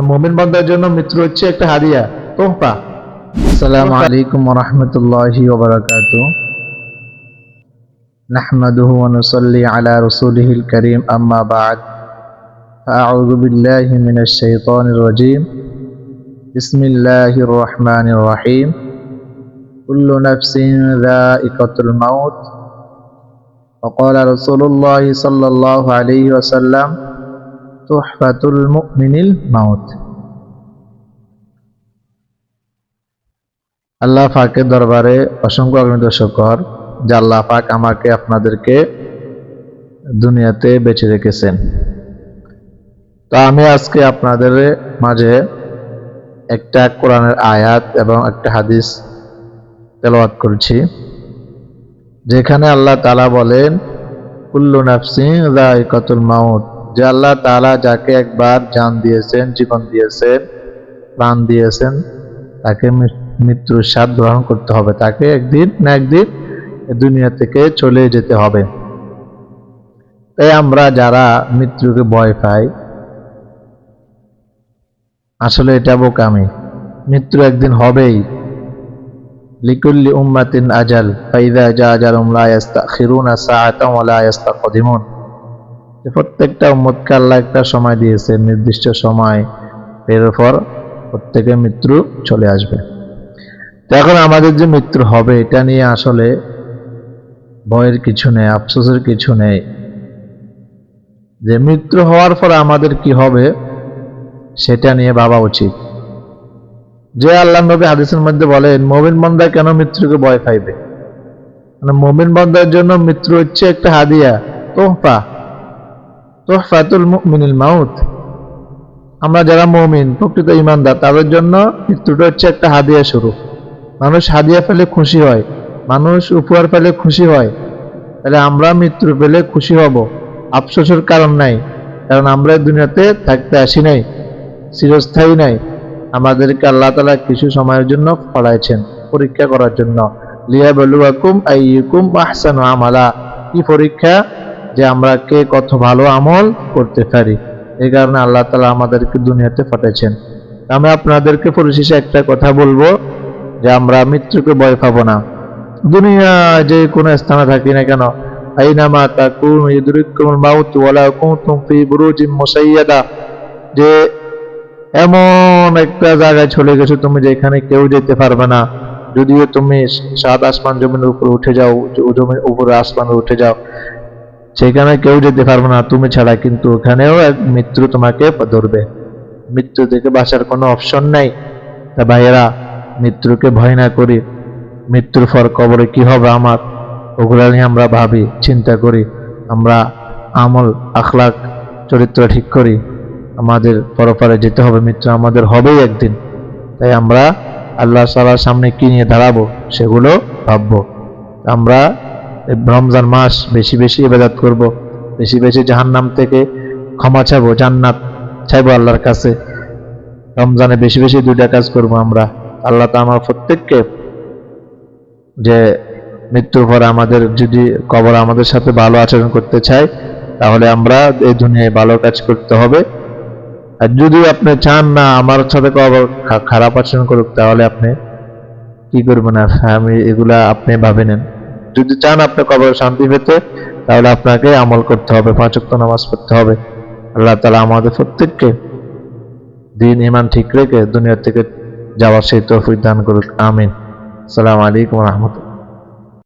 মুমিন বান্দার জন্য মৃত্যু হচ্ছে একটা হাদিয়া, তোহফা। আসসালামু আলাইকুম ওয়া রাহমাতুল্লাহি ওয়া বারাকাতুহু। নাহমাদুহু ওয়া নুসাল্লি আলা রাসূলিহিল কারীম, আম্মা বা'দ। আউযু বিল্লাহি মিনাশ শাইতানির রাজীম। বিসমিল্লাহির রহমানির রহিম। কুল্লু নাফসিন যায়িকাতুল মাউত। ওয়া ক্বালা রাসূলুল্লাহি সাল্লাল্লাহু আলাইহি ওয়াসাল্লাম, তুহফাতুল মুমিনিল মাউত। আল্লাহ পাকের দরবারে অসংখ্য অগণিত শুকর যে আল্লাহ পাক আমাকে আপনাদেরকে দুনিয়াতে বেঁচে রেখেছেন। তো আমি আজকে আপনাদের মাঝে একটা কোরআনের আয়াত এবং একটা হাদিস তেলাওয়াত করছি, যেখানে আল্লাহ তাআলা বলেন, কুল্লু নাফসিন যায়িকাতুল মাউত। যে আল্লাহ তাআলা যাকে একবার জান দিয়েছেন, জীবন দিয়েছেন, প্রাণ দিয়েছেন, তাকে মৃত্যুর স্বাদ গ্রহণ করতে হবে। তাকে একদিন না একদিন দুনিয়া থেকে চলে যেতে হবে। তাই আমরা যারা মৃত্যুকে ভয় পাই, আসলে এটা বোকামি। মৃত্যু একদিন হবেই। লিকুল্লি উম্মাতিন আজাল, ফাইযা জা আজালুহুম লা ইস্তাখিরুনা সাআতান ওয়া লা ইস্তাকদিমুন। প্রত্যেকটা উম্মতকে আল্লাহ একটা সময় দিয়েছে, নির্দিষ্ট সময়। এরপর প্রত্যেকের মৃত্যু চলে আসবে। এখন আমাদের যে মৃত্যু হবে, এটা নিয়ে আসলে ভয়ের কিছু নেই, আফসোসের কিছু নেই। যে মৃত্যু হওয়ার পর আমাদের কি হবে সেটা নিয়ে ভাবা উচিত। যে আল্লাহ নবী হাদিসের মধ্যে বলেন, মুমিন বান্দা কেন মৃত্যুকে ভয় পাইবে? মানে মুমিন বান্দার জন্য মৃত্যু হচ্ছে একটা হাদিয়া, তোহফা, তুহফাতুল মুমিনিল মাউত। আমরা যারা মুমিন, প্রকৃত ঈমানদার, তাদের জন্য মৃত্যুটা হচ্ছে একটা হাদিয়া স্বরূপ। মানুষ হাদিয়া পেলে খুশি হয়, মানুষ উপহার পেলে খুশি হয়। তাহলে আমরা মৃত্যু পেলে খুশি হব, আফসোসের কারণ নাই। কারণ আমরা দুনিয়াতে থাকতে আসি নাই, চিরস্থায়ী নাই। আমাদেরকে আল্লাহ তাআলা কিছু সময়ের জন্য পাঠাইছেন, পরীক্ষা করার জন্য। লিয়াবলুয়াকুম আইয়ুকুম আহসানু আমালা। কি পরীক্ষা? যে আমরা কে কত ভালো আমল করতে পারি। এই কারণে আল্লাহ তাআলা আমাদেরকে দুনিয়াতে পাঠাইছেন। আমি আপনাদেরকে পরিশেষে একটা কথা বলবো, যে আমরা মৃত্যুকে ভয় পাবো না। দুনিয়া যে কোনো স্থানে থাকি না কেন, আইনামা তাকুনু ইউদরিকুমুল মাউত ওয়ালাউ কুনতুম ফি বুরুজিন মুশাইয়াদা। যে এমন একটা জায়গায় চলে গেছো তুমি যেখানে কেউ যেতে পারবে না। যদিও তুমি সাত আসমান জমিনের উপর উঠে যাও, জমির উপরে আসমানে উঠে যাও, সেখানে কেউ যেতে পারবে না তুমি ছাড়া। কিন্তু ওখানেও এক মৃত্যু তোমাকে ধরবে। মৃত্যু থেকে বাঁচার কোনো অপশন নাই। তা ভাইয়েরা, মৃত্যুকে ভয় না করি। মৃত্যুর পর কবরে কি হবে আমার, ওগুলা নিয়ে আমরা ভাবি, চিন্তা করি। আমরা আমল আখলাক চরিত্র ঠিক করি। আমাদের পরপারে যেতে হবে, মৃত্যু আমাদের হবেই একদিন। তাই আমরা আল্লাহ তাআলার সামনে কি নিয়ে দাঁড়াবো সেগুলো ভাববো। আমরা রমজান মাস বেশি বেশি ইবাদত করব, বেশি বেশি জাহান্নাম থেকে ক্ষমা চাইবো, জান্নাত চাইবো আল্লাহর কাছে। রমজানে বেশি বেশি দুইটা কাজ করব আমরা। আল্লাহ তাআলা আমার প্রত্যেককে, যে মৃত্যুর পর আমাদের যদি কবর আমাদের সাথে ভালো আচরণ করতে চায়, তাহলে আমরা এই দুনিয়ায় ভালো কাজ করতে হবে। আর যদি আপনি চান না আমার সাথে কবর খারাপ আচরণ করুক, তাহলে আপনি কি করবেন? আর আমি এগুলা আপনি ভাবে নেন। যদি চান আপনি কবর শান্তি পেতে, তাহলে আপনাকে আমল করতে হবে, 5 ওয়াক্ত নামাজ পড়তে হবে। আল্লাহ তাআলা আমাদের প্রত্যেককে দিন ঈমান ঠিক রেখে দুনিয়া থেকে যাওয়ার সেই তৌফিক দান করুক। আমিন। আসসালামু আলাইকুম ওয়া রাহমাতুল্লাহ।